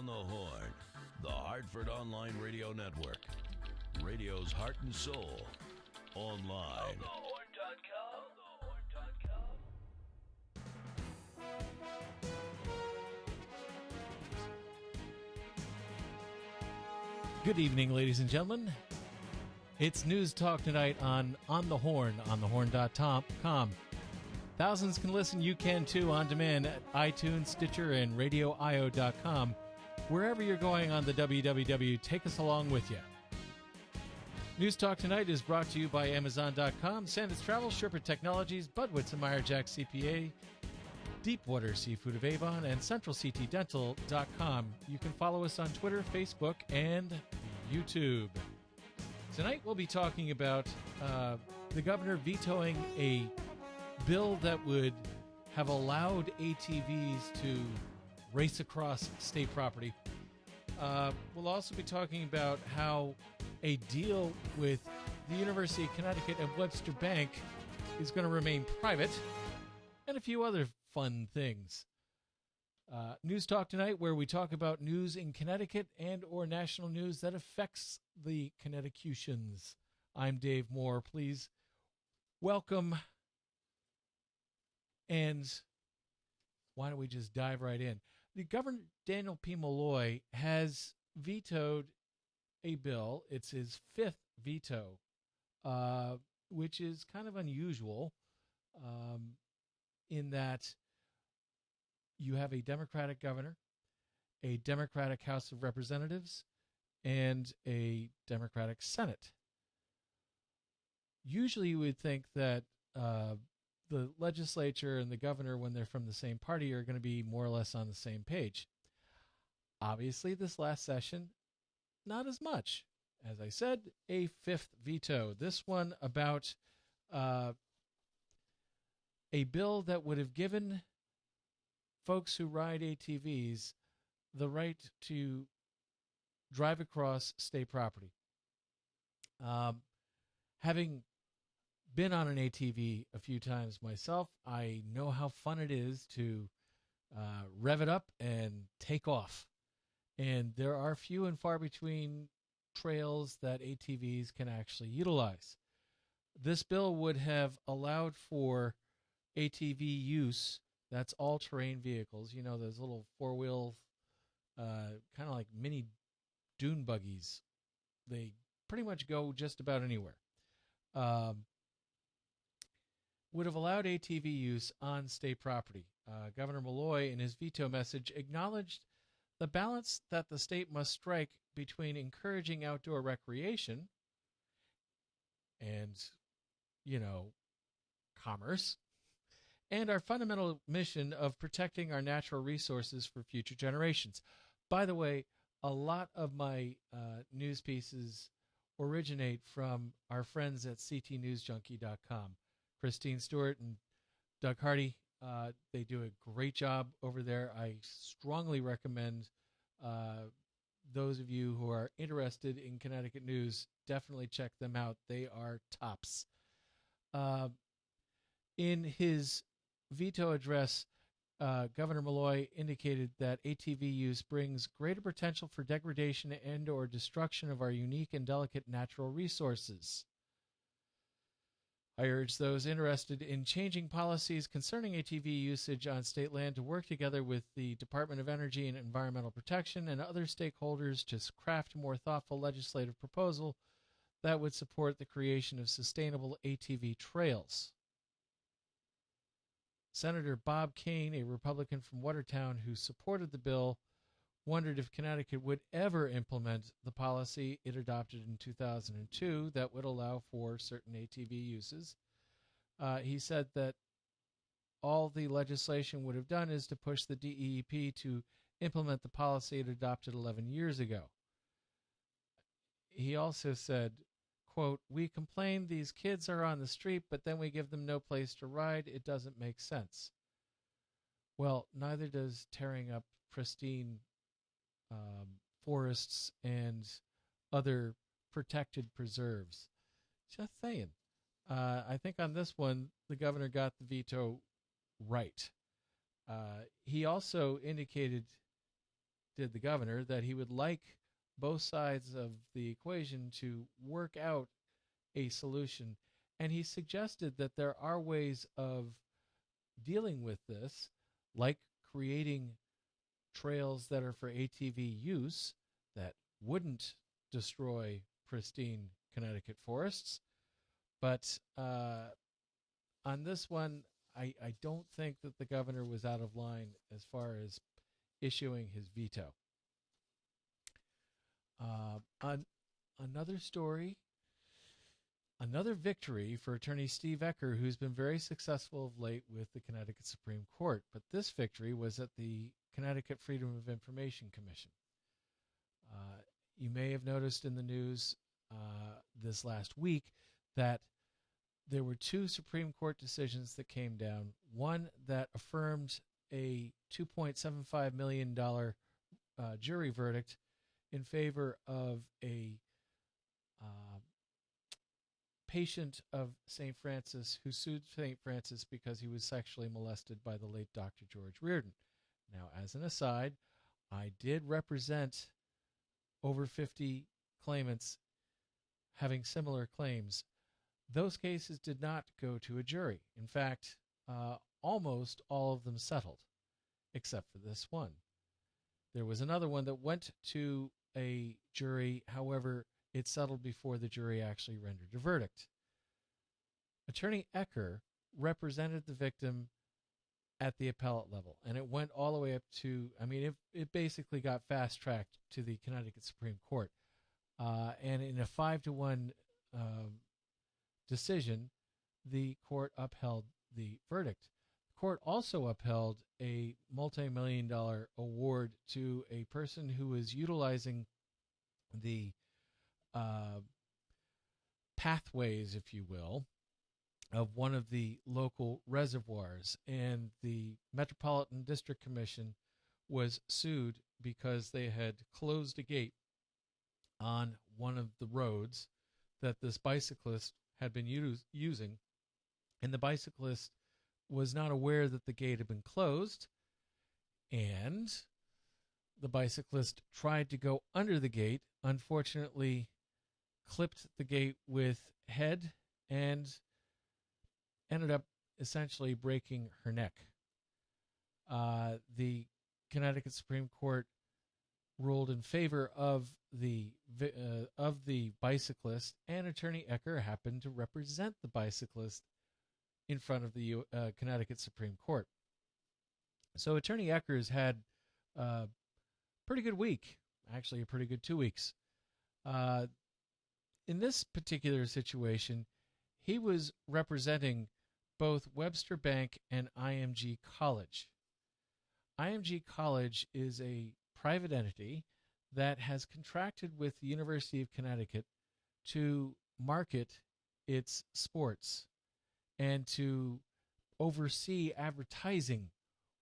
on the Horn, the Hartford Online Radio Network. Radio's heart and soul. Online. Good evening, ladies and gentlemen. It's News Talk tonight on the Horn, onthehorn.com. Thousands can listen. You can too on demand at iTunes, Stitcher, and RadioIO.com. Wherever you're going on the WWW, take us along with you. News Talk tonight is brought to you by Amazon.com, Sanders Travel, Sherpa Technologies, Budwitz and Meyer Jack CPA, Deepwater Seafood of Avon, and CentralCTDental.com. You can follow us on Twitter, Facebook, and YouTube. Tonight we'll be talking about the governor vetoing a bill that would have allowed ATVs to race across state property. We'll also be talking about how a deal with the University of Connecticut and Webster Bank is going to remain private, and a few other fun things. News Talk tonight, where we talk about news in Connecticut and or national news that affects the Connecticutians. I'm Dave Moore. Please welcome, and why don't we just dive right in? The Governor Daniel P. Malloy has vetoed a bill. It's his fifth veto, which is kind of unusual in that you have a Democratic governor, a Democratic House of Representatives, and a Democratic Senate. Usually you would think that the legislature and the governor, when they're from the same party, are going to be more or less on the same page. Obviously, this last session, not as much. As I said, a fifth veto. This one about a bill that would have given folks who ride ATVs the right to drive across state property. Having been on an ATV a few times myself, I know how fun it is to rev it up and take off. And there are few and far between trails that ATVs can actually utilize. This bill would have allowed for ATV use. That's all-terrain vehicles. You know, those little four-wheel, kind of like mini dune buggies. They pretty much go just about anywhere. Would have allowed ATV use on state property. Governor Malloy, in his veto message, acknowledged the balance that the state must strike between encouraging outdoor recreation and, commerce, and our fundamental mission of protecting our natural resources for future generations. By the way, a lot of my news pieces originate from our friends at ctnewsjunkie.com. Christine Stewart and Doug Hardy, they do a great job over there. I strongly recommend those of you who are interested in Connecticut news, definitely check them out. They are tops. In his veto address, Governor Malloy indicated that ATV use brings greater potential for degradation and or destruction of our unique and delicate natural resources. I urge those interested in changing policies concerning ATV usage on state land to work together with the Department of Energy and Environmental Protection and other stakeholders to craft a more thoughtful legislative proposal that would support the creation of sustainable ATV trails. Senator Bob Kane, a Republican from Watertown who supported the bill, wondered if Connecticut would ever implement the policy it adopted in 2002 that would allow for certain ATV uses. He said that all the legislation would have done is to push the DEEP to implement the policy it adopted 11 years ago. He also said, quote, "We complain these kids are on the street, but then we give them no place to ride. It doesn't make sense." Well, neither does tearing up pristine forests and other protected preserves. Just saying. I think on this one, the governor got the veto right. He also indicated did the governor, that he would like both sides of the equation to work out a solution. And he suggested that there are ways of dealing with this, like creating trails that are for ATV use that wouldn't destroy pristine Connecticut forests. But on this one, I don't think that the governor was out of line as far as issuing his veto. On another story, another victory for attorney Steve Ecker, who's been very successful of late with the Connecticut Supreme Court. But this victory was at the Connecticut Freedom of Information Commission. You may have noticed in the news this last week that there were two Supreme Court decisions that came down. One that affirmed a $2.75 million jury verdict in favor of a patient of St. Francis who sued St. Francis because he was sexually molested by the late Dr. George Reardon. Now, as an aside, I did represent over 50 claimants having similar claims. Those cases did not go to a jury. In fact, almost all of them settled, except for this one. There was another one that went to a jury. However, it settled before the jury actually rendered a verdict. Attorney Ecker represented the victim at the appellate level, and it went all the way up to, it basically got fast-tracked to the Connecticut Supreme Court. And in a 5-1 decision, the court upheld the verdict. The court also upheld a multi-million-dollar award to a person who was utilizing the pathways, if you will, of one of the local reservoirs. And the Metropolitan District Commission was sued because they had closed a gate on one of the roads that this bicyclist had been using, and the bicyclist was not aware that the gate had been closed, and the bicyclist tried to go under the gate, unfortunately clipped the gate with head and ended up essentially breaking her neck. The Connecticut Supreme Court ruled in favor of the bicyclist, and Attorney Ecker happened to represent the bicyclist in front of the Connecticut Supreme Court. So Attorney Ecker's had a pretty good week, actually a pretty good 2 weeks. In this particular situation, he was representing both Webster Bank and IMG College. IMG College is a private entity that has contracted with the University of Connecticut to market its sports and to oversee advertising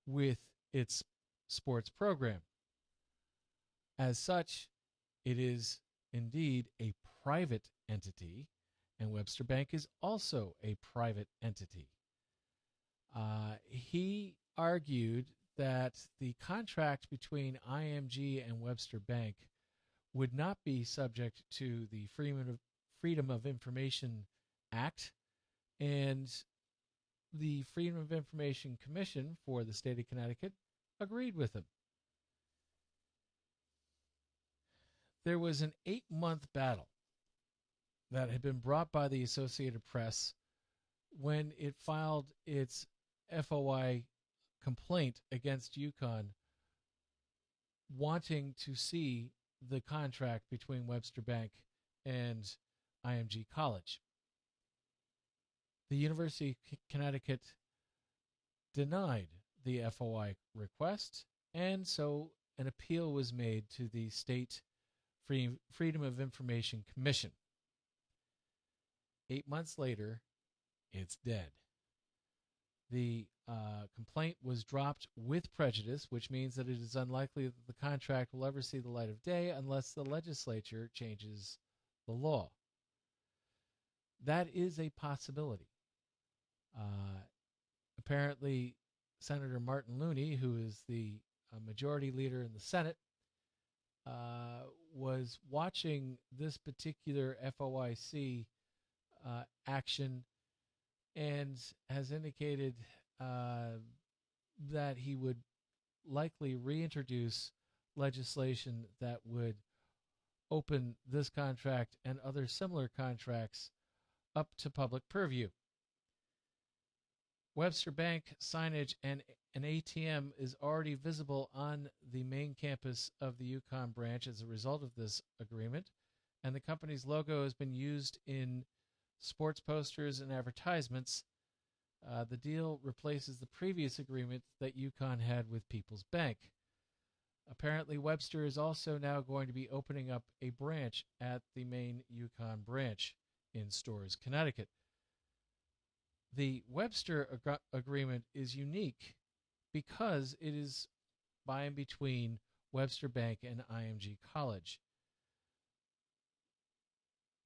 with its sports program. As such, it is indeed a private entity, and Webster Bank is also a private entity. He argued that the contract between IMG and Webster Bank would not be subject to the Freedom of Information Act, and the Freedom of Information Commission for the state of Connecticut agreed with him. There was an 8-month battle that had been brought by the Associated Press when it filed its FOI complaint against UConn, wanting to see the contract between Webster Bank and IMG College. The University of Connecticut denied the FOI request, and so an appeal was made to the State Freedom of Information Commission. 8 months later, it's dead. The complaint was dropped with prejudice, which means that it is unlikely that the contract will ever see the light of day unless the legislature changes the law. That is a possibility. Apparently, Senator Martin Looney, who is the majority leader in the Senate, was watching this particular FOIC action and has indicated that he would likely reintroduce legislation that would open this contract and other similar contracts up to public purview. Webster Bank signage and an ATM is already visible on the main campus of the Yukon branch as a result of this agreement, and the company's logo has been used in sports posters and advertisements. The deal replaces the previous agreement that Yukon had with People's Bank. Apparently, Webster is also now going to be opening up a branch at the main Yukon branch in Storrs, Connecticut. The Webster agreement is unique because it is by and between Webster Bank and IMG College.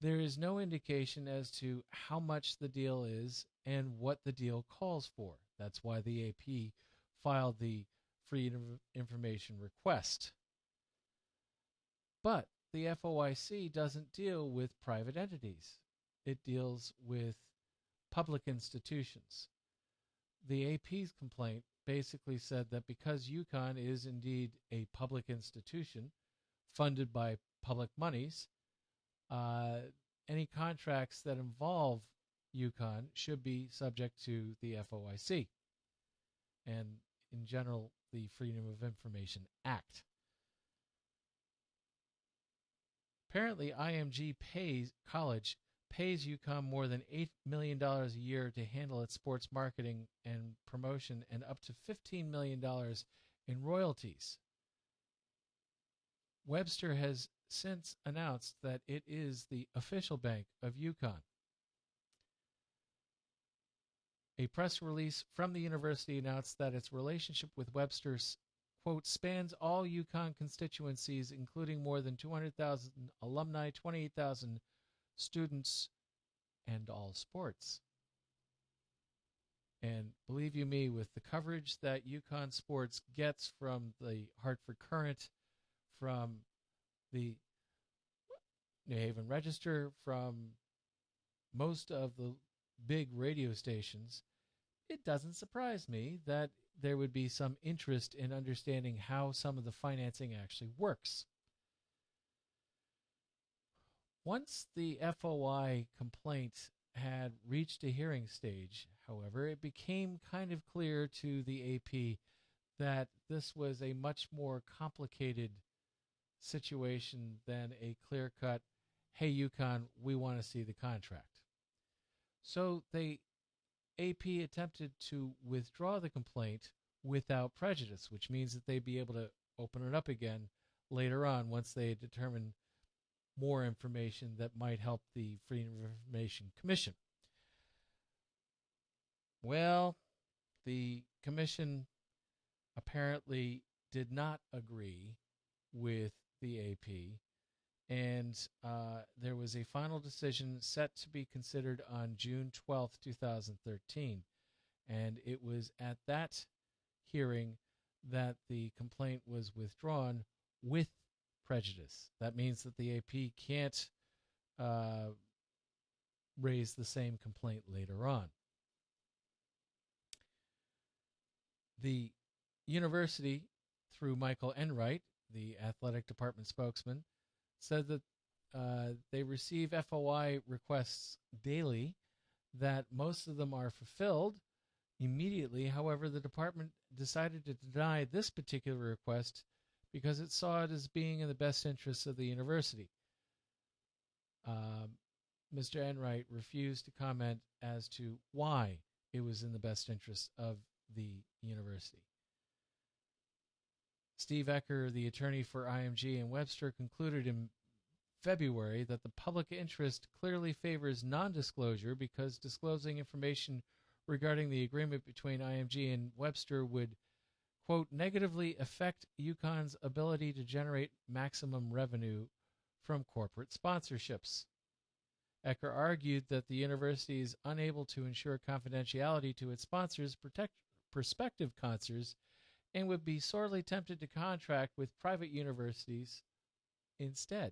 There is no indication as to how much the deal is and what the deal calls for. That's why the AP filed the Freedom of Information request. But the FOIC doesn't deal with private entities. It deals with public institutions. The AP's complaint basically said that because Yukon is indeed a public institution funded by public monies, any contracts that involve Yukon should be subject to the FOIC and, in general, the Freedom of Information Act. Apparently, IMG College pays Yukon more than $8 million a year to handle its sports marketing and promotion and up to $15 million in royalties. Webster has since announced that it is the official bank of Yukon. A press release from the university announced that its relationship with Webster, quote, spans all Yukon constituencies, including more than 200,000 alumni, 28,000 students, and all sports. And believe you me, with the coverage that Yukon sports gets from the Hartford Courant, from the New Haven Register, from most of the big radio stations, it doesn't surprise me that there would be some interest in understanding how some of the financing actually works. Once the FOI complaint had reached a hearing stage, however, it became kind of clear to the AP that this was a much more complicated situation than a clear-cut, hey, Yukon, we want to see the contract. So the AP attempted to withdraw the complaint without prejudice, which means that they'd be able to open it up again later on once they determine more information that might help the Freedom of Information Commission. Well, the commission apparently did not agree with the AP, and there was a final decision set to be considered on June 12th, 2013. And it was at that hearing that the complaint was withdrawn with prejudice. That means that the AP can't raise the same complaint later on. The university, through Michael Enright, the athletic department spokesman, said that they receive FOI requests daily, that most of them are fulfilled immediately. However, the department decided to deny this particular request because it saw it as being in the best interests of the university. Mr. Enright refused to comment as to why it was in the best interests of the university. Steve Ecker, the attorney for IMG and Webster, concluded in February that the public interest clearly favors non-disclosure because disclosing information regarding the agreement between IMG and Webster would, quote, negatively affect Yukon's ability to generate maximum revenue from corporate sponsorships. Ecker argued that the university is unable to ensure confidentiality to its sponsors, protect prospective sponsors, and would be sorely tempted to contract with private universities instead.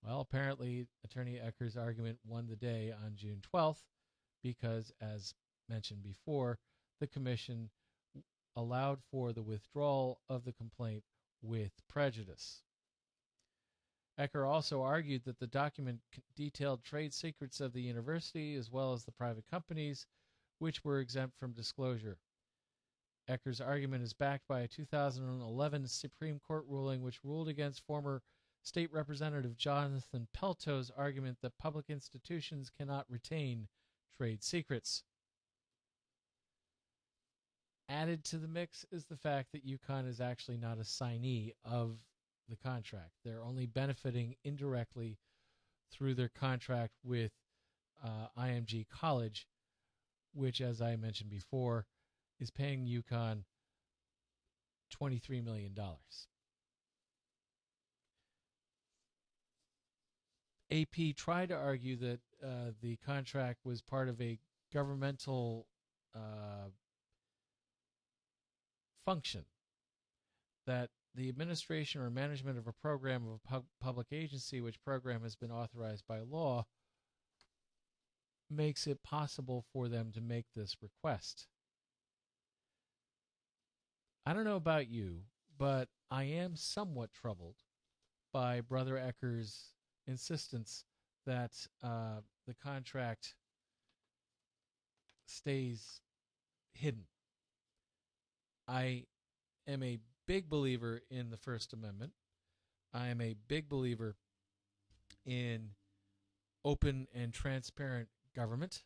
Well, apparently, Attorney Ecker's argument won the day on June 12th because, as mentioned before, the commission allowed for the withdrawal of the complaint with prejudice. Ecker also argued that the document detailed trade secrets of the university as well as the private companies, which were exempt from disclosure. Ecker's argument is backed by a 2011 Supreme Court ruling which ruled against former State Representative Jonathan Pelto's argument that public institutions cannot retain trade secrets. Added to the mix is the fact that UConn is actually not a signee of the contract. They're only benefiting indirectly through their contract with IMG College, which, as I mentioned before, is paying UConn $23 million. AP tried to argue that the contract was part of a governmental function, that the administration or management of a program of a public agency, which program has been authorized by law, makes it possible for them to make this request. I don't know about you, but I am somewhat troubled by Brother Ecker's insistence that the contract stays hidden. I am a big believer in the First Amendment. I am a big believer in open and transparent government.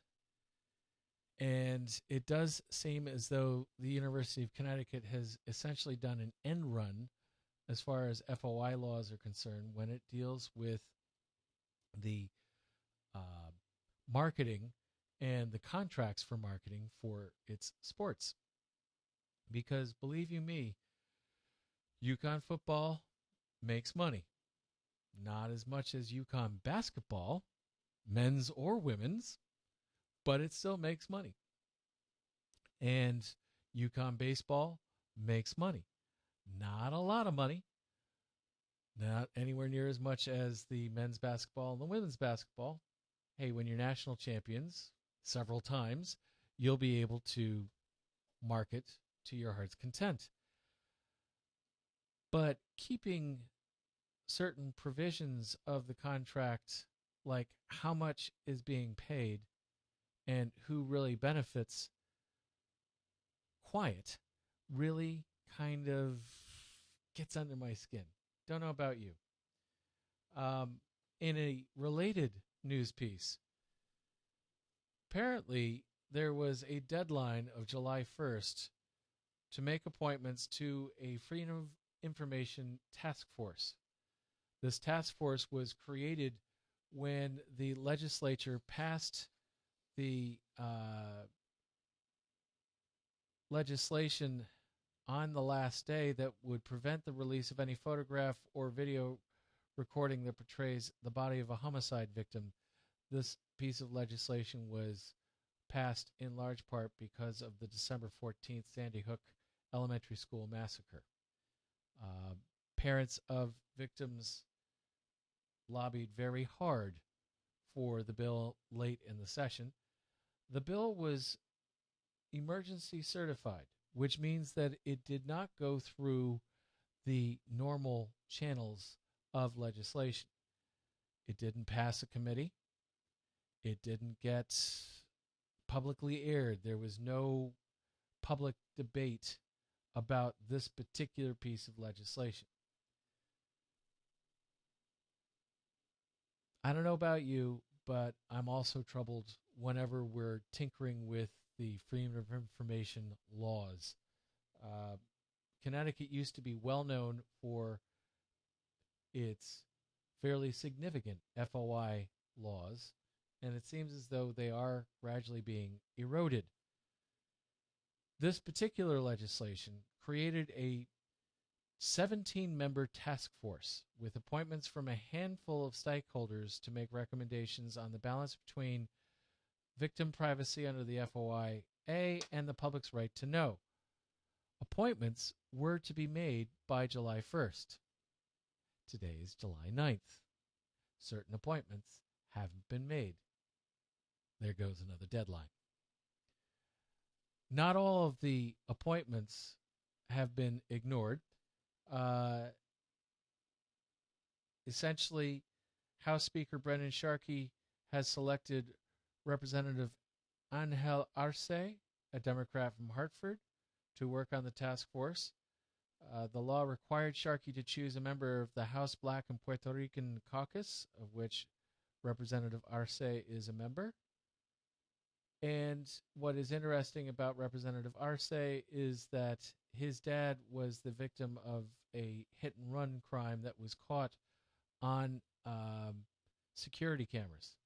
And it does seem as though the University of Connecticut has essentially done an end run as far as FOI laws are concerned when it deals with the marketing and the contracts for marketing for its sports. Because believe you me, UConn football makes money. Not as much as UConn basketball, men's or women's, but it still makes money. And UConn baseball makes money. Not a lot of money. Not anywhere near as much as the men's basketball and the women's basketball. Hey, when you're national champions several times, you'll be able to market to your heart's content. But keeping certain provisions of the contract, like how much is being paid and who really benefits, quiet, really kind of gets under my skin. Don't know about you. In a related news piece, apparently there was a deadline of July 1st to make appointments to a Freedom of Information task force. This task force was created when the legislature passed the legislation on the last day that would prevent the release of any photograph or video recording that portrays the body of a homicide victim. This piece of legislation was passed in large part because of the December 14th Sandy Hook Elementary School massacre. Parents of victims lobbied very hard for the bill late in the session. The bill was emergency certified, which means that it did not go through the normal channels of legislation. It didn't pass a committee. It didn't get publicly aired. There was no public debate about this particular piece of legislation. I don't know about you, but I'm also troubled whenever we're tinkering with the Freedom of Information laws. Connecticut used to be well known for its fairly significant FOI laws, and it seems as though they are gradually being eroded. This particular legislation created a 17-member task force with appointments from a handful of stakeholders to make recommendations on the balance between victim privacy under the FOIA and the public's right to know. Appointments were to be made by July 1st. Today is July 9th. Certain appointments haven't been made. There goes another deadline. Not all of the appointments have been ignored. Essentially, House Speaker Brendan Sharkey has selected Representative Angel Arce, a Democrat from Hartford, to work on the task force. The law required Sharkey to choose a member of the House Black and Puerto Rican caucus, of which Representative Arce is a member. And what is interesting about Representative Arce is that his dad was the victim of a hit-and-run crime that was caught on security cameras.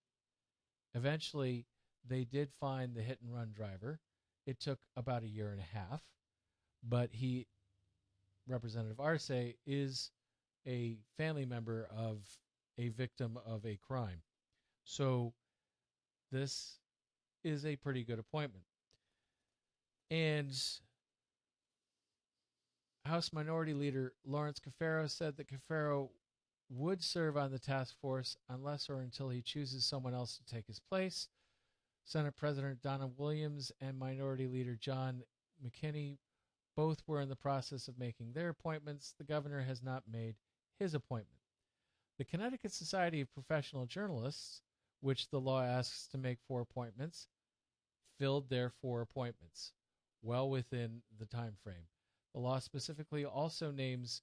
Eventually, they did find the hit-and-run driver. It took about a year and a half, but Representative Arce, is a family member of a victim of a crime. So this is a pretty good appointment. And House Minority Leader Lawrence Cafaro said that Cafaro would serve on the task force unless or until he chooses someone else to take his place. Senate President Donna Williams and Minority Leader John McKinney both were in the process of making their appointments. The governor has not made his appointment. The Connecticut Society of Professional Journalists, which the law asks to make 4 appointments, filled their 4 appointments, well within the time frame. The law specifically also names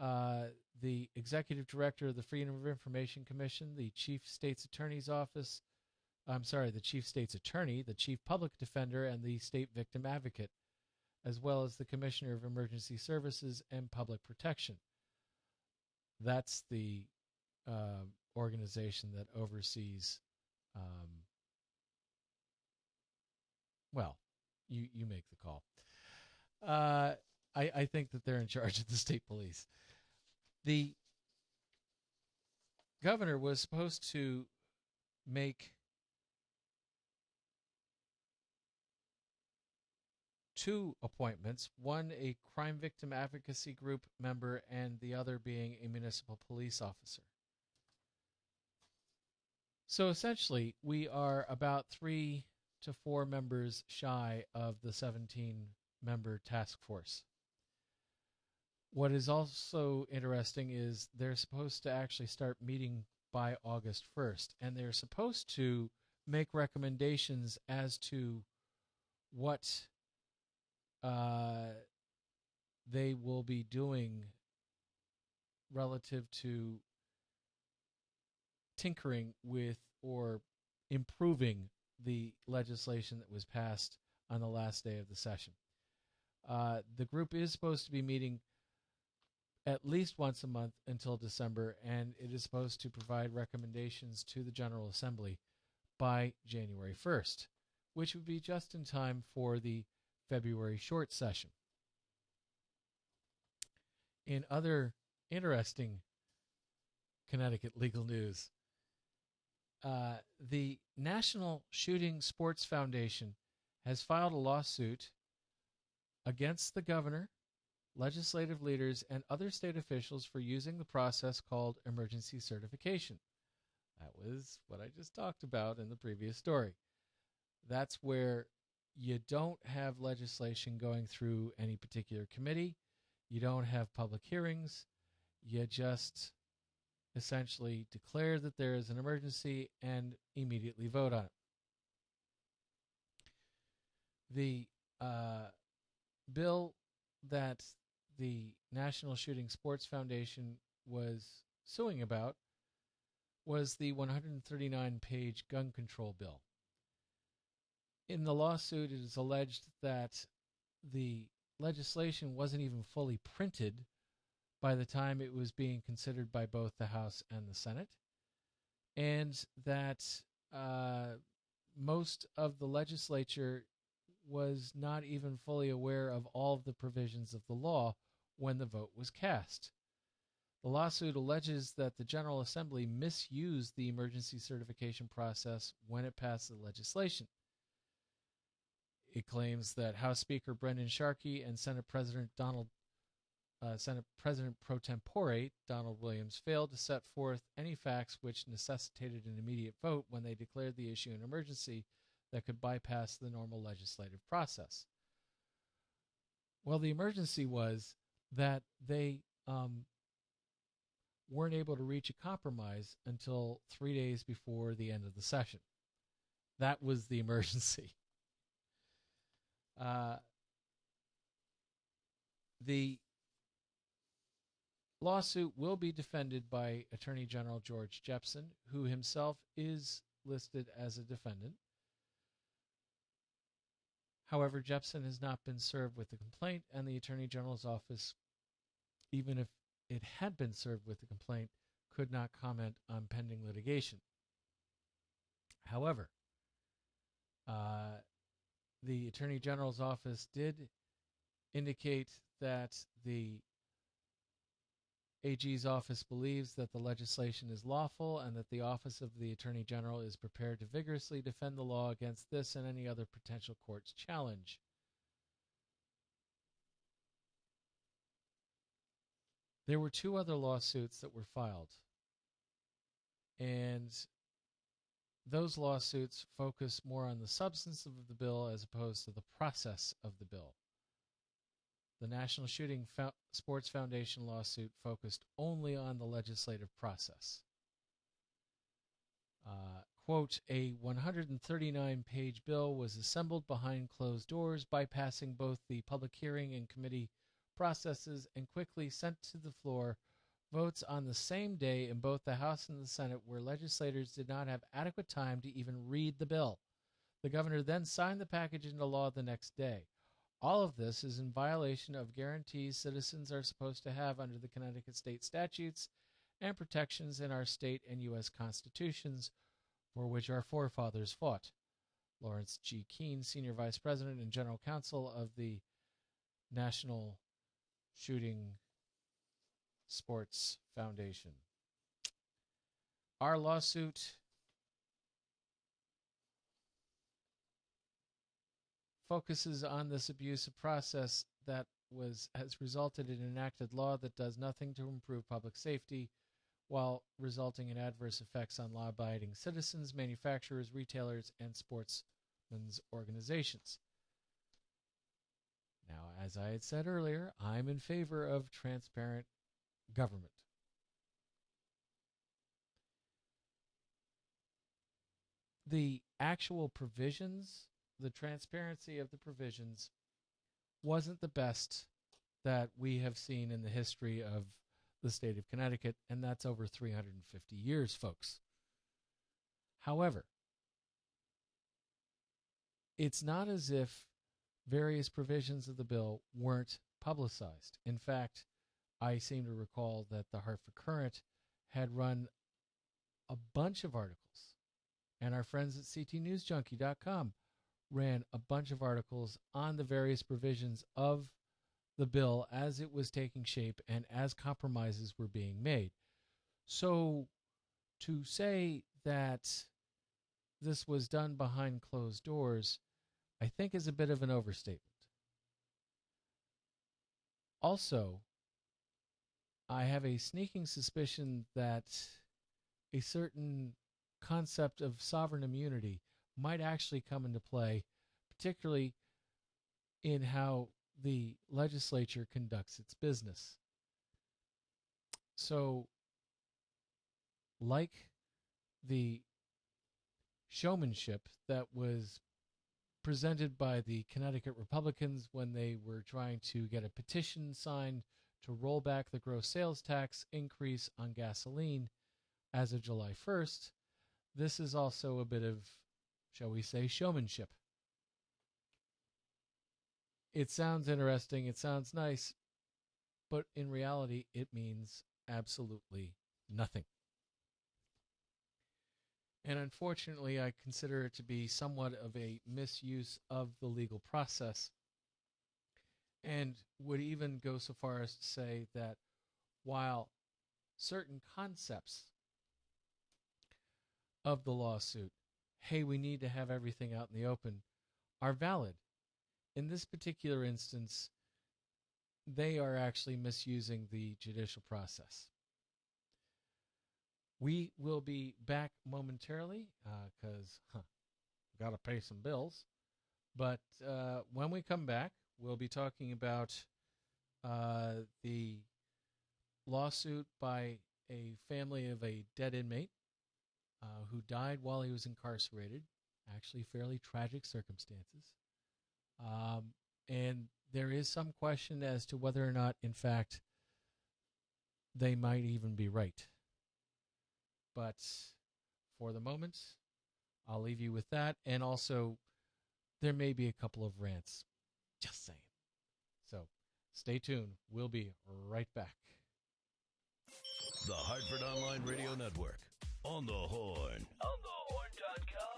the executive director of the Freedom of Information Commission, the chief state's attorney's office, the chief state's attorney, the chief public defender, and the state victim advocate, as well as the commissioner of emergency services and public protection. That's the organization that oversees, you make the call. I think that they're in charge of the state police. The governor was supposed to make 2 appointments, one a crime victim advocacy group member and the other being a municipal police officer. So essentially, we are about 3 to 4 members shy of the 17-member task force. What is also interesting is they're supposed to actually start meeting by August 1st, and they're supposed to make recommendations as to what they will be doing relative to tinkering with or improving the legislation that was passed on the last day of the session. The group is supposed to be meeting at least once a month until December, and it is supposed to provide recommendations to the General Assembly by January 1st, which would be just in time for the February short session. In other interesting Connecticut legal news, the National Shooting Sports Foundation has filed a lawsuit against the governor, legislative leaders, and other state officials for using the process called emergency certification. That was what I just talked about in the previous story. That's where you don't have legislation going through any particular committee. You don't have public hearings. You just essentially declare that there is an emergency and immediately vote on it. The bill that the National Shooting Sports Foundation was suing about was the 139-page gun control bill. In the lawsuit, it is alleged that the legislation wasn't even fully printed by the time it was being considered by both the House and the Senate, and that most of the legislature was not even fully aware of all of the provisions of the law when the vote was cast. The lawsuit alleges that the General Assembly misused the emergency certification process when it passed the legislation. It claims that House Speaker Brendan Sharkey and Senate President Donna Senate President pro tempore, Donald Williams, failed to set forth any facts which necessitated an immediate vote when they declared the issue an emergency that could bypass the normal legislative process. Well, the emergency was that they weren't able to reach a compromise until 3 days before the end of the session. That was the emergency. The lawsuit will be defended by Attorney General George Jepsen, who himself is listed as a defendant. However, Jepsen has not been served with the complaint, and the Attorney General's office, even if it had been served with the complaint, could not comment on pending litigation. However, the Attorney General's office did indicate that the AG's office believes that the legislation is lawful and that the Office of the Attorney General is prepared to vigorously defend the law against this and any other potential court's challenge. There were 2 other lawsuits that were filed, and those lawsuits focus more on the substance of the bill as opposed to the process of the bill. The National Shooting Sports Foundation lawsuit focused only on the legislative process. Quote, a 139-page bill was assembled behind closed doors, bypassing both the public hearing and committee processes, and quickly sent to the floor votes on the same day in both the House and the Senate, where legislators did not have adequate time to even read the bill. The governor then signed the package into law the next day. All of this is in violation of guarantees citizens are supposed to have under the Connecticut state statutes and protections in our state and U.S. constitutions, for which our forefathers fought. Lawrence G. Keene, Senior Vice President and General Counsel of the National Shooting Sports Foundation. Our lawsuit focuses on this abusive process that has resulted in enacted law that does nothing to improve public safety while resulting in adverse effects on law-abiding citizens, manufacturers, retailers, and sportsmen's organizations. Now, as I had said earlier, I'm in favor of transparent government. The actual provisions, the transparency of the provisions, wasn't the best that we have seen in the history of the state of Connecticut, and that's over 350 years, folks. However, it's not as if various provisions of the bill weren't publicized. In fact, I seem to recall that the Hartford Courant had run a bunch of articles, and our friends at ctnewsjunkie.com ran a bunch of articles on the various provisions of the bill as it was taking shape and as compromises were being made. So to say that this was done behind closed doors, I think is a bit of an overstatement. Also, I have a sneaking suspicion that a certain concept of sovereign immunity might actually come into play, particularly in how the legislature conducts its business. So, like the showmanship that was presented by the Connecticut Republicans when they were trying to get a petition signed to roll back the gross sales tax increase on gasoline as of July 1st, this is also a bit of, shall we say, showmanship. It sounds interesting, it sounds nice, but in reality, it means absolutely nothing. And unfortunately, I consider it to be somewhat of a misuse of the legal process, and would even go so far as to say that while certain concepts of the lawsuit, hey, we need to have everything out in the open, are valid, in this particular instance, they are actually misusing the judicial process. We will be back momentarily because we got to pay some bills. But when we come back, we'll be talking about the lawsuit by a family of a dead inmate who died while he was incarcerated. Actually, fairly tragic circumstances. And there is some question as to whether or not, in fact, they might even be right. But for the moment, I'll leave you with that. And also, there may be a couple of rants. Just saying. So stay tuned. We'll be right back. The Hartford Online Radio Network. On the Horn. onthehorn.com.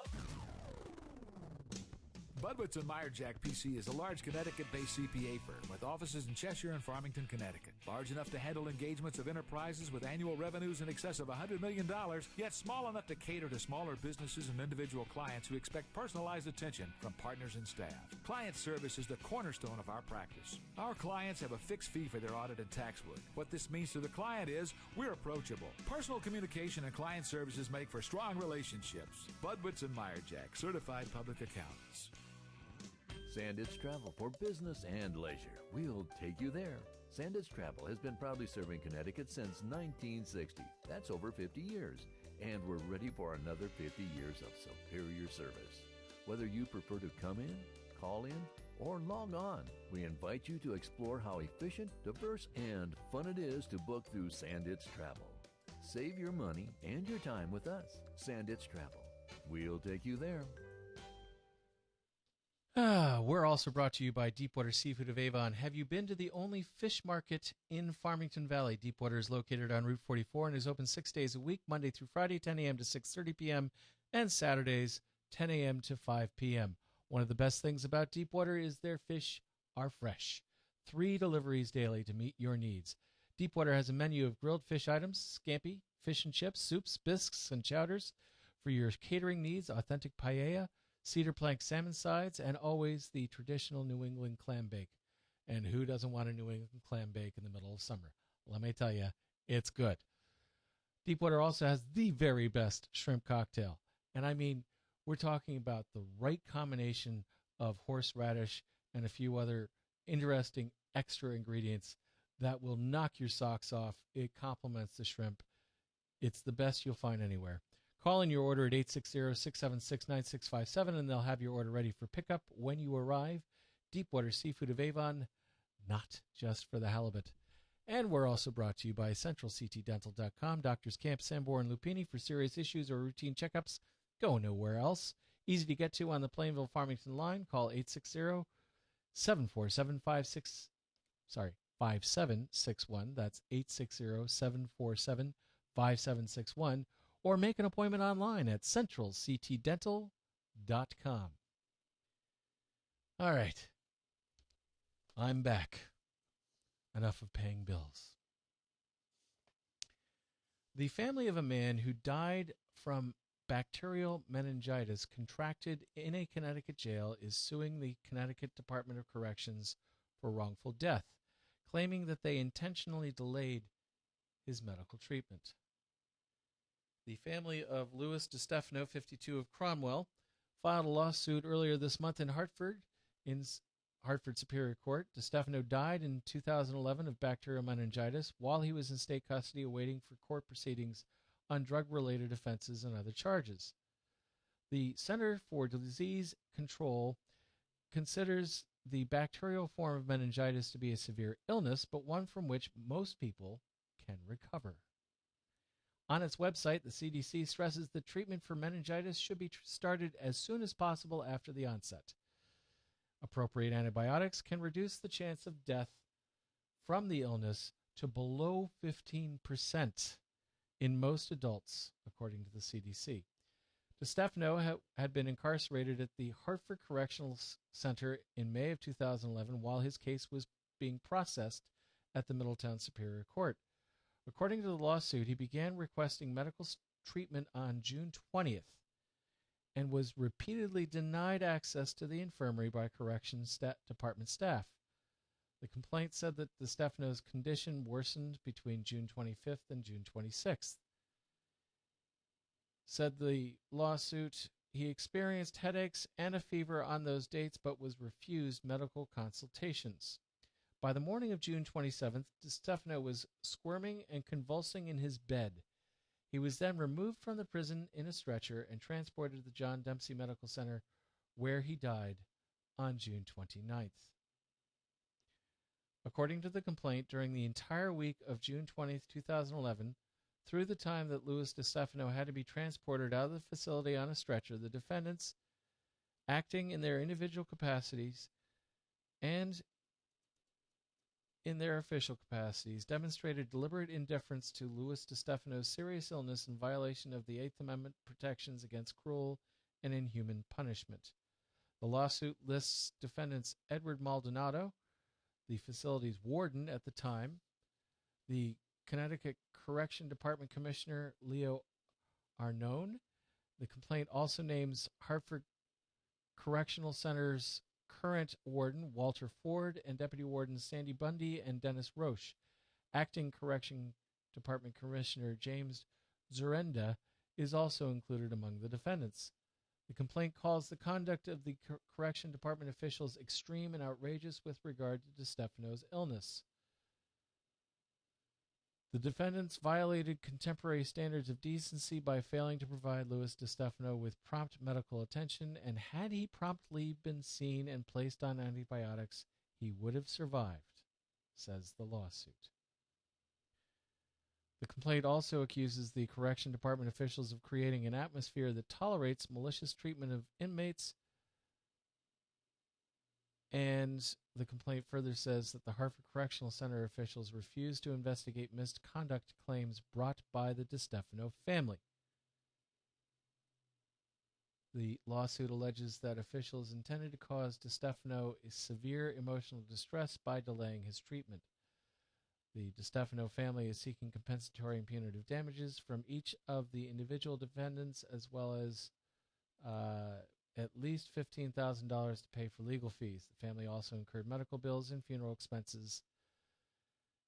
Budwitz & Meyerjack PC is a large Connecticut-based CPA firm with offices in Cheshire and Farmington, Connecticut. Large enough to handle engagements of enterprises with annual revenues in excess of $100 million, yet small enough to cater to smaller businesses and individual clients who expect personalized attention from partners and staff. Client service is the cornerstone of our practice. Our clients have a fixed fee for their audit and tax work. What this means to the client is we're approachable. Personal communication and client services make for strong relationships. Budwitz & Meyerjack, certified public accountants. Sandits Travel for business and leisure. We'll take you there. Sandits Travel has been proudly serving Connecticut since 1960. That's over 50 years. And we're ready for another 50 years of superior service. Whether you prefer to come in, call in, or log on, we invite you to explore how efficient, diverse, and fun it is to book through Sandits Travel. Save your money and your time with us. Sandits Travel. We'll take you there. We're also brought to you by Deepwater Seafood of Avon. Have you been to the only fish market in Farmington Valley? Deepwater is located on Route 44 and is open 6 days a week, Monday through Friday, 10 a.m. to 6:30 p.m., and Saturdays, 10 a.m. to 5 p.m. One of the best things about Deepwater is their fish are fresh. 3 deliveries daily to meet your needs. Deepwater has a menu of grilled fish items, scampi, fish and chips, soups, bisques, and chowders. For your catering needs, authentic paella, cedar plank salmon sides, and always the traditional New England clam bake. And who doesn't want a New England clam bake in the middle of summer? Let me tell you, it's good. Deepwater also has the very best shrimp cocktail. And I mean, we're talking about the right combination of horseradish and a few other interesting extra ingredients that will knock your socks off. It complements the shrimp. It's the best you'll find anywhere. Call in your order at 860-676-9657, and they'll have your order ready for pickup when you arrive. Deepwater Seafood of Avon, not just for the halibut. And we're also brought to you by CentralCTDental.com. Doctors Camp, Sanborn, and Lupini for serious issues or routine checkups. Go nowhere else. Easy to get to on the Plainville-Farmington line. Call 860-747-5761. That's 860-747-5761. Or make an appointment online at CentralCTDental.com. All right. I'm back. Enough of paying bills. The family of a man who died from bacterial meningitis contracted in a Connecticut jail is suing the Connecticut Department of Corrections for wrongful death, claiming that they intentionally delayed his medical treatment. The family of Louis DeStefano, 52, of Cromwell, filed a lawsuit earlier this month in Hartford Superior Court. DeStefano died in 2011 of bacterial meningitis while he was in state custody awaiting for court proceedings on drug-related offenses and other charges. The Center for Disease Control considers the bacterial form of meningitis to be a severe illness, but one from which most people can recover. On its website, the CDC stresses that treatment for meningitis should be started as soon as possible after the onset. Appropriate antibiotics can reduce the chance of death from the illness to below 15% in most adults, according to the CDC. DeStefano had been incarcerated at the Hartford Correctional Center in May of 2011 while his case was being processed at the Middletown Superior Court. According to the lawsuit, he began requesting medical treatment on June 20th and was repeatedly denied access to the infirmary by Corrections Department staff. The complaint said that DeStefano's condition worsened between June 25th and June 26th. Said the lawsuit, he experienced headaches and a fever on those dates but was refused medical consultations. By the morning of June 27th, DeStefano was squirming and convulsing in his bed. He was then removed from the prison in a stretcher and transported to the John Dempsey Medical Center, where he died on June 29th. According to the complaint, during the entire week of June 20th, 2011, through the time that Louis DeStefano had to be transported out of the facility on a stretcher, the defendants, acting in their individual capacities and in their official capacities, demonstrated deliberate indifference to Louis DeStefano's serious illness in violation of the Eighth Amendment protections against cruel and inhuman punishment. The lawsuit lists defendants Edward Maldonado, the facility's warden at the time, the Connecticut Correction Department Commissioner Leo Arnone. The complaint also names Hartford Correctional Center's current warden, Walter Ford, and Deputy Wardens Sandy Bundy and Dennis Roche. Acting Correction Department Commissioner James Zurenda is also included among the defendants. The complaint calls the conduct of the Correction Department officials extreme and outrageous with regard to DeStefano's illness. The defendants violated contemporary standards of decency by failing to provide Louis DeStefano with prompt medical attention, and had he promptly been seen and placed on antibiotics, he would have survived, says the lawsuit. The complaint also accuses the Correction Department officials of creating an atmosphere that tolerates malicious treatment of inmates, and the complaint further says that the Hartford Correctional Center officials refused to investigate misconduct claims brought by the DeStefano family. The lawsuit alleges that officials intended to cause DeStefano severe emotional distress by delaying his treatment. The DeStefano family is seeking compensatory and punitive damages from each of the individual defendants, as well as at least $15,000 to pay for legal fees. The family also incurred medical bills and funeral expenses.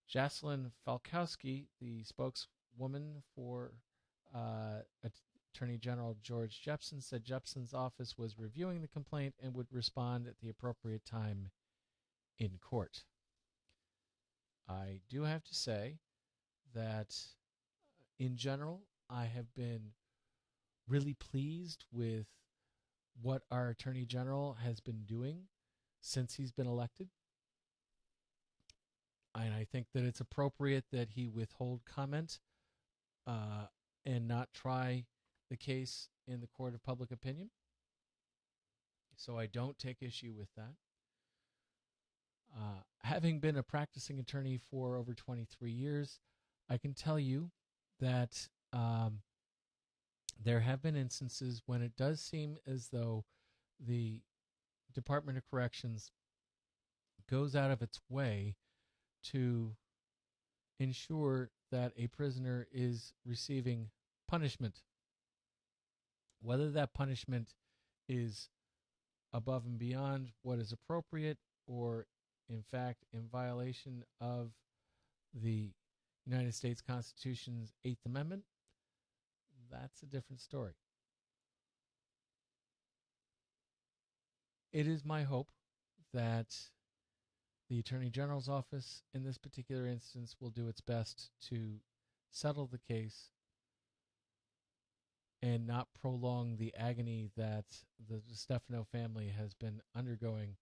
Jocelyn Falkowski, the spokeswoman for Attorney General George Jepson, said Jepson's office was reviewing the complaint and would respond at the appropriate time in court. I do have to say that, in general, I have been really pleased with what our Attorney General has been doing since he's been elected. And I think that it's appropriate that he withhold comment and not try the case in the court of public opinion. So I don't take issue with that. Having been a practicing attorney for over 23 years, I can tell you that there have been instances when it does seem as though the Department of Corrections goes out of its way to ensure that a prisoner is receiving punishment. Whether that punishment is above and beyond what is appropriate or, in fact, in violation of the United States Constitution's Eighth Amendment, that's a different story. It is my hope that the Attorney General's office in this particular instance will do its best to settle the case and not prolong the agony that the DeStefano family has been undergoing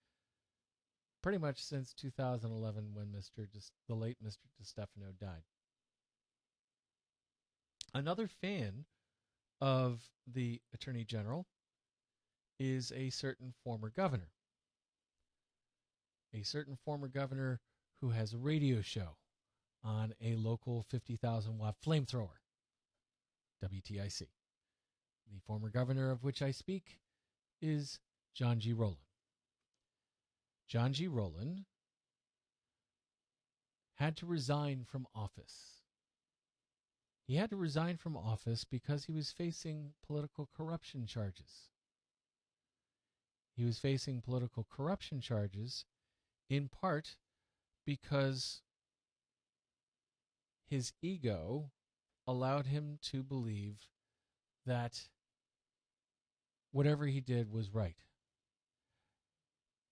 pretty much since 2011 when the late Mr. DeStefano died. Another fan of the Attorney General is a certain former governor. A certain former governor who has a radio show on a local 50,000-watt flamethrower, WTIC. The former governor of which I speak is John G. Rowland. John G. Rowland had to resign from office. He had to resign from office because he was facing political corruption charges. He was facing political corruption charges in part because his ego allowed him to believe that whatever he did was right.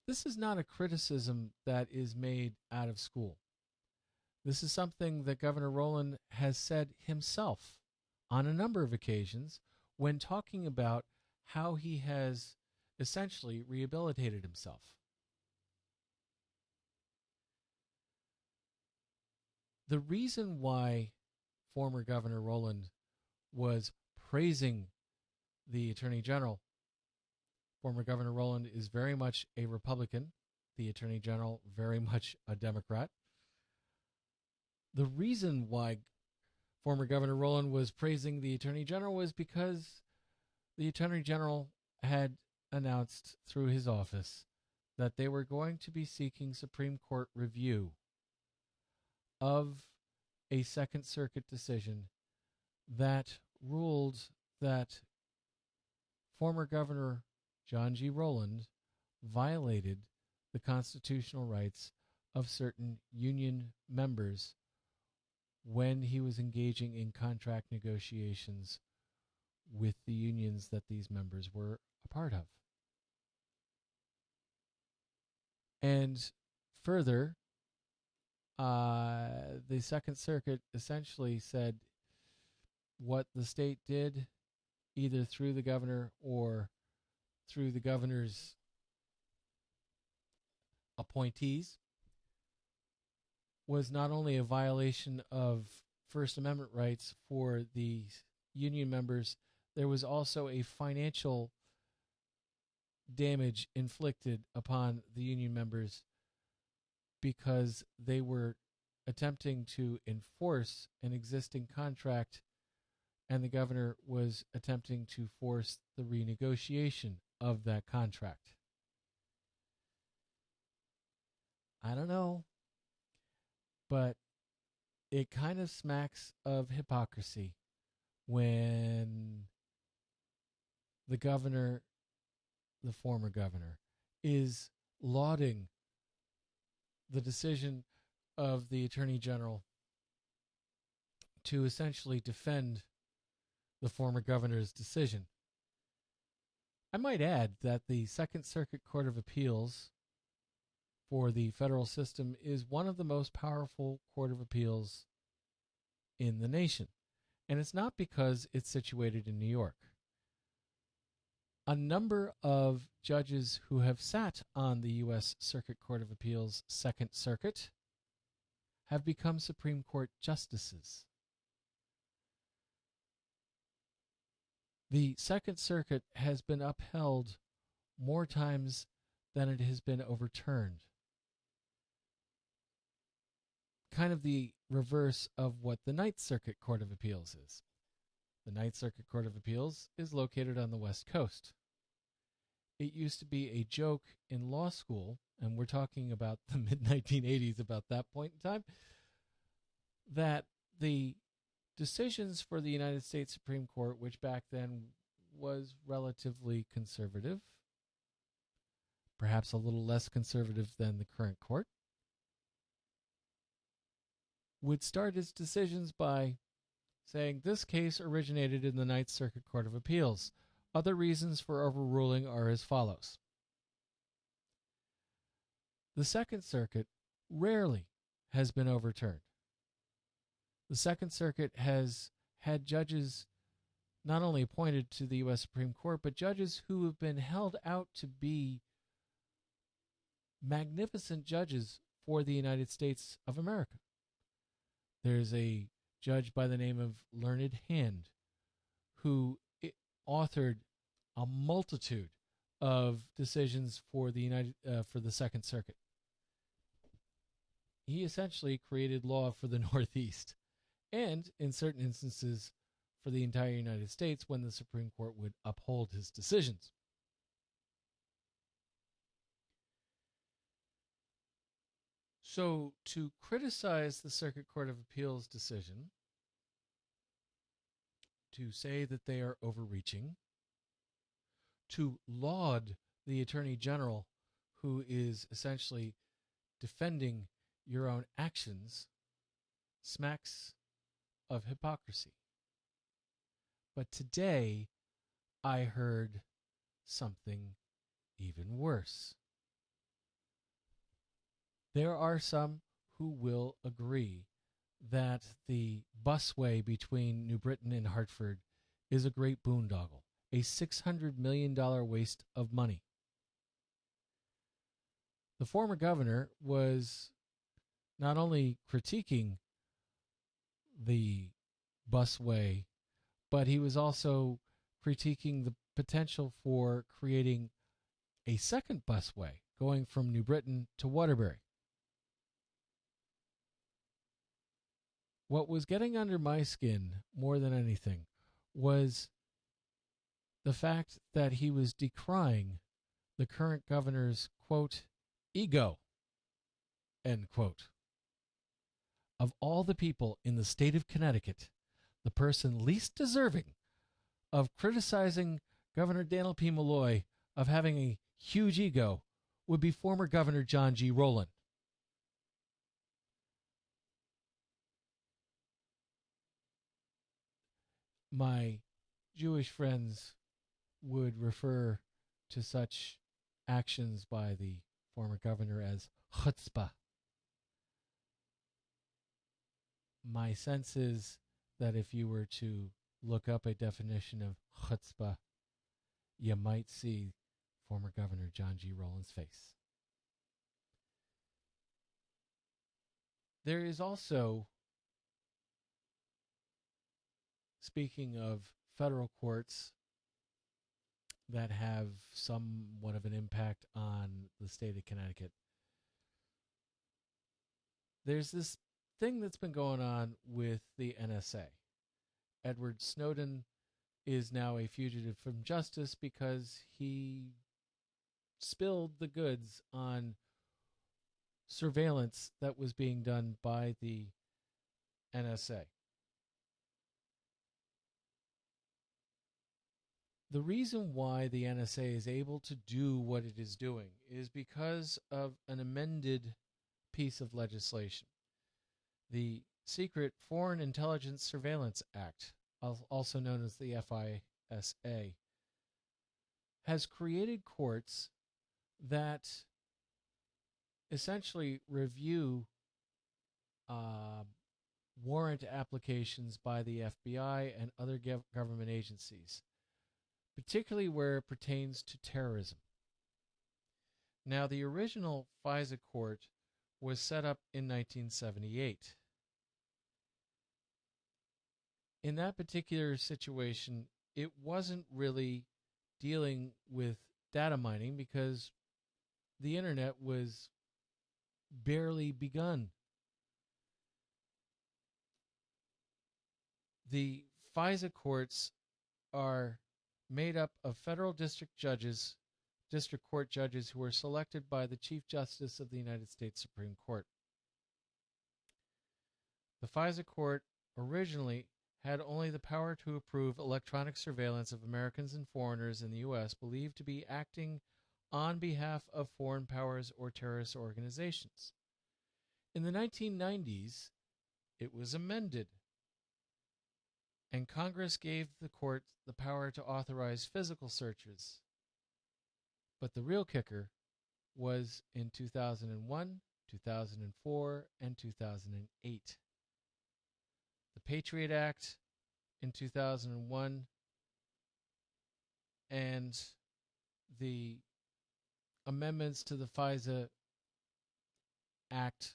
This is not a criticism that is made out of school. This is something that Governor Rowland has said himself on a number of occasions when talking about how he has essentially rehabilitated himself. The reason why former Governor Rowland was praising the Attorney General, former Governor Rowland is very much a Republican, the Attorney General very much a Democrat. The reason why former Governor Rowland was praising the Attorney General was because the Attorney General had announced through his office that they were going to be seeking Supreme Court review of a Second Circuit decision that ruled that former Governor John G. Rowland violated the constitutional rights of certain union members when he was engaging in contract negotiations with the unions that these members were a part of. And further, the Second Circuit essentially said what the state did, either through the governor or through the governor's appointees, was not only a violation of First Amendment rights for the union members, there was also a financial damage inflicted upon the union members because they were attempting to enforce an existing contract and the governor was attempting to force the renegotiation of that contract. I don't know, but it kind of smacks of hypocrisy when the governor, the former governor, is lauding the decision of the Attorney General to essentially defend the former governor's decision. I might add that the Second Circuit Court of Appeals for the federal system is one of the most powerful court of appeals in the nation. And it's not because it's situated in New York. A number of judges who have sat on the U.S. Circuit Court of Appeals Second Circuit have become Supreme Court justices. The Second Circuit has been upheld more times than it has been overturned. Kind of the reverse of what the Ninth Circuit Court of Appeals is. The Ninth Circuit Court of Appeals is located on the West Coast. It used to be a joke in law school, and we're talking about the mid-1980s, about that point in time, that the decisions for the United States Supreme Court, which back then was relatively conservative, perhaps a little less conservative than the current court, would start its decisions by saying this case originated in the Ninth Circuit Court of Appeals. Other reasons for overruling are as follows. The Second Circuit rarely has been overturned. The Second Circuit has had judges not only appointed to the U.S. Supreme Court, but judges who have been held out to be magnificent judges for the United States of America. There's a judge by the name of Learned Hand who authored a multitude of decisions for the Second Circuit. He essentially created law for the Northeast and, in certain instances, for the entire United States when the Supreme Court would uphold his decisions. So, to criticize the Circuit Court of Appeals decision, to say that they are overreaching, to laud the Attorney General, who is essentially defending your own actions smacks of hypocrisy. But today, I heard something even worse. There are some who will agree that the busway between New Britain and Hartford is a great boondoggle, a $600 million waste of money. The former governor was not only critiquing the busway, but he was also critiquing the potential for creating a second busway going from New Britain to Waterbury. What was getting under my skin more than anything was the fact that he was decrying the current governor's, quote, ego, end quote. Of all the people in the state of Connecticut, the person least deserving of criticizing Governor Daniel P. Malloy of having a huge ego would be former Governor John G. Rowland. My Jewish friends would refer to such actions by the former governor as chutzpah. My sense is that if you were to look up a definition of chutzpah, you might see former Governor John G. Rowland's face. There is also, speaking of federal courts that have somewhat of an impact on the state of Connecticut, there's this thing that's been going on with the NSA. Edward Snowden is now a fugitive from justice because he spilled the goods on surveillance that was being done by the NSA. The reason why the NSA is able to do what it is doing is because of an amended piece of legislation. The Secret Foreign Intelligence Surveillance Act, also known as the FISA, has created courts that essentially review warrant applications by the FBI and other government agencies, particularly where it pertains to terrorism. Now, the original FISA court was set up in 1978. In that particular situation, it wasn't really dealing with data mining because the internet was barely begun. The FISA courts are made up of federal district court judges who are selected by the Chief Justice of the United States Supreme Court. The FISA court originally had only the power to approve electronic surveillance of Americans and foreigners in the U.S. believed to be acting on behalf of foreign powers or terrorist organizations. In the 1990s, it was amended, and Congress gave the court the power to authorize physical searches. But the real kicker was in 2001, 2004, and 2008. The Patriot Act in 2001 and the amendments to the FISA Act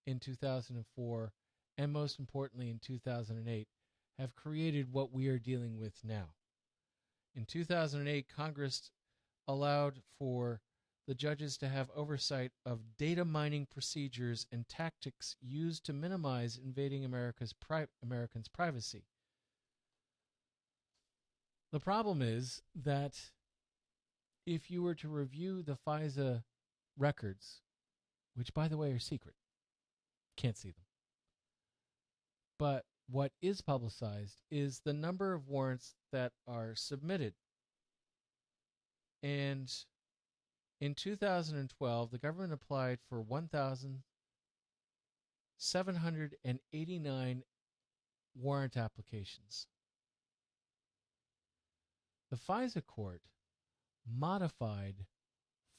in 2004 and most importantly in 2008 have created what we are dealing with now. In 2008, Congress allowed for the judges to have oversight of data mining procedures and tactics used to minimize invading Americans' privacy. The problem is that if you were to review the FISA records, which by the way are secret, can't see them, but what is publicized is the number of warrants that are submitted. And in 2012, the government applied for 789 warrant applications. The FISA court modified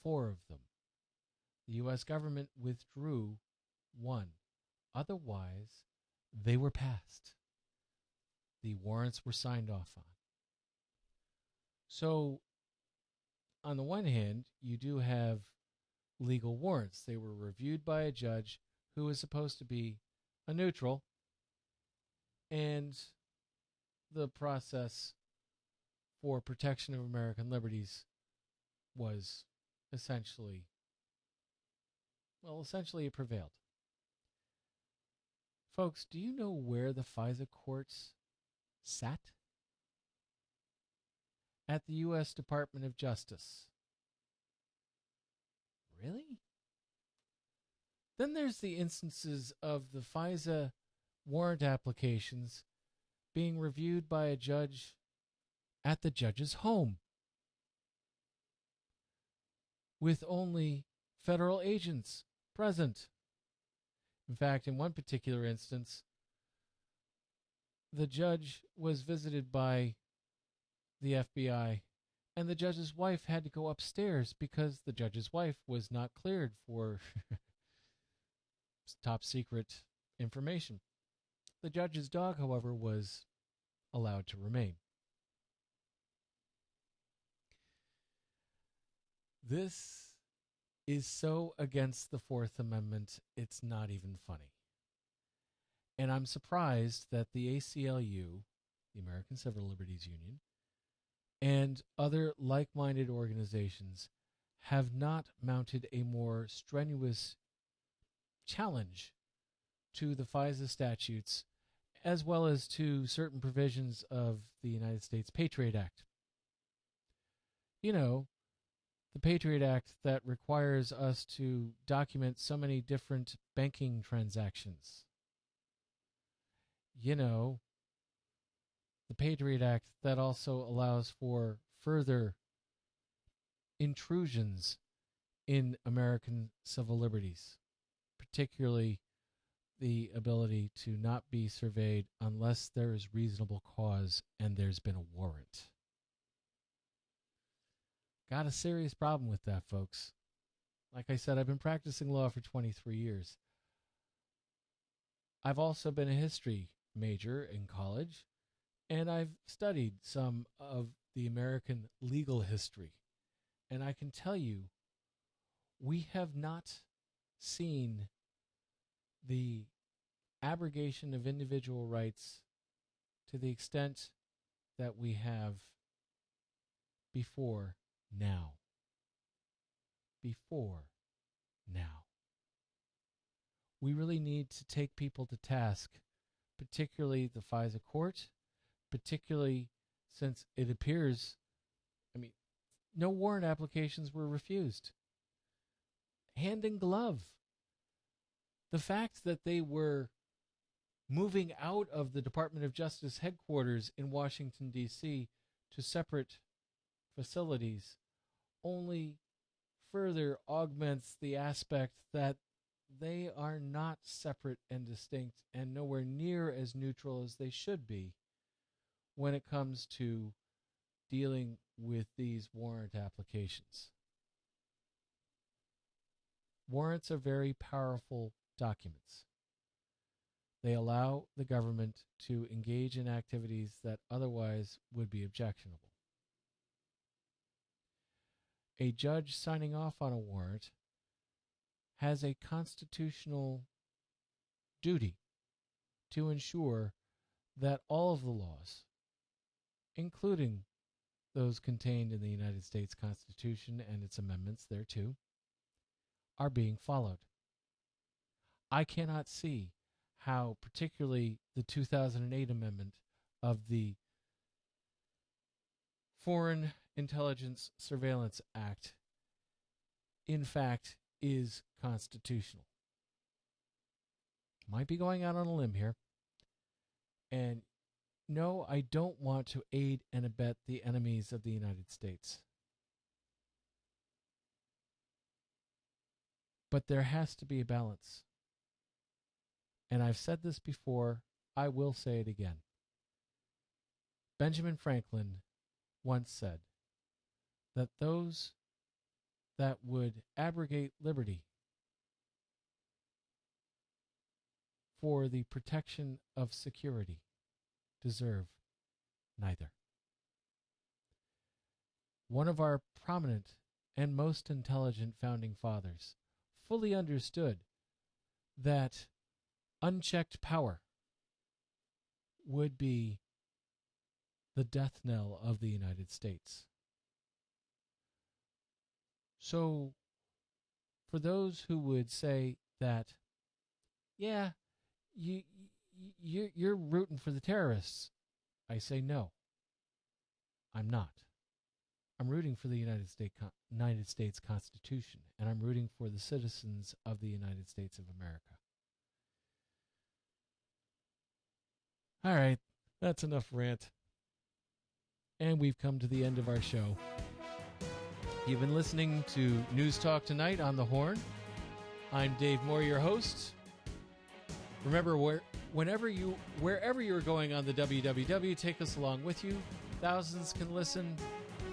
4 of them. The U.S. government withdrew 1. Otherwise, they were passed. The warrants were signed off on. So, on the one hand, you do have legal warrants. They were reviewed by a judge who is supposed to be a neutral, and the process for protection of American liberties was essentially it prevailed. Folks, do you know where the FISA courts sat? At the U.S. Department of Justice. Really? Then there's the instances of the FISA warrant applications being reviewed by a judge at the judge's home, with only federal agents present. In fact, in one particular instance, the judge was visited by the FBI, and the judge's wife had to go upstairs because the judge's wife was not cleared for top secret information. The judge's dog, however, was allowed to remain. This is so against the Fourth Amendment, it's not even funny. And I'm surprised that the ACLU, the American Civil Liberties Union, and other like-minded organizations have not mounted a more strenuous challenge to the FISA statutes, as well as to certain provisions of the United States Patriot Act. You know, the Patriot Act that requires us to document so many different banking transactions. You know, the Patriot Act that also allows for further intrusions in American civil liberties, particularly the ability to not be surveyed unless there is reasonable cause and there's been a warrant. Got a serious problem with that, folks. Like I said, I've been practicing law for 23 years. I've also been a history major in college, and I've studied some of the American legal history. And I can tell you, we have not seen the abrogation of individual rights to the extent that we have before now. Before now. We really need to take people to task, particularly the FISA court, particularly since it appears, no warrant applications were refused. Hand in glove. The fact that they were moving out of the Department of Justice headquarters in Washington, D.C. to separate facilities only further augments the aspect that they are not separate and distinct and nowhere near as neutral as they should be when it comes to dealing with these warrant applications. Warrants are very powerful documents. They allow the government to engage in activities that otherwise would be objectionable. A judge signing off on a warrant has a constitutional duty to ensure that all of the laws, including those contained in the United States Constitution and its amendments thereto, are being followed. I cannot see how particularly the 2008 amendment of the Foreign Intelligence Surveillance Act, in fact, is constitutional. Might be going out on a limb here. And no, I don't want to aid and abet the enemies of the United States. But there has to be a balance. and I've said this before, I will say it again. Benjamin Franklin once said that those that would abrogate liberty for the protection of security deserve neither. One of our prominent and most intelligent founding fathers fully understood that unchecked power would be the death knell of the United States. So, for those who would say that, yeah, you're rooting for the terrorists, I say no. I'm not. I'm rooting for the United States Constitution, and I'm rooting for the citizens of the United States of America. All right, that's enough rant. And we've come to the end of our show. You've been listening to News Talk Tonight on the Horn. I'm Dave Moore, your host. Remember, wherever you're going on the WWW, take us along with you. Thousands can listen.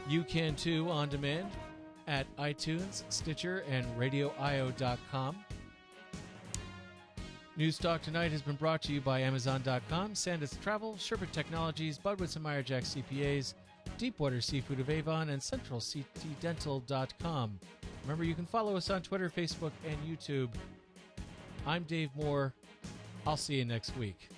You can too on demand at iTunes, Stitcher, and RadioIO.com. News Talk Tonight has been brought to you by Amazon.com, Sandus Travel, Sherbert Technologies, Budwitz and Meyerjack CPAs, Deepwater Seafood of Avon, and CentralCTDental.com. Remember, you can follow us on Twitter, Facebook, and YouTube. I'm Dave Moore. I'll see you next week.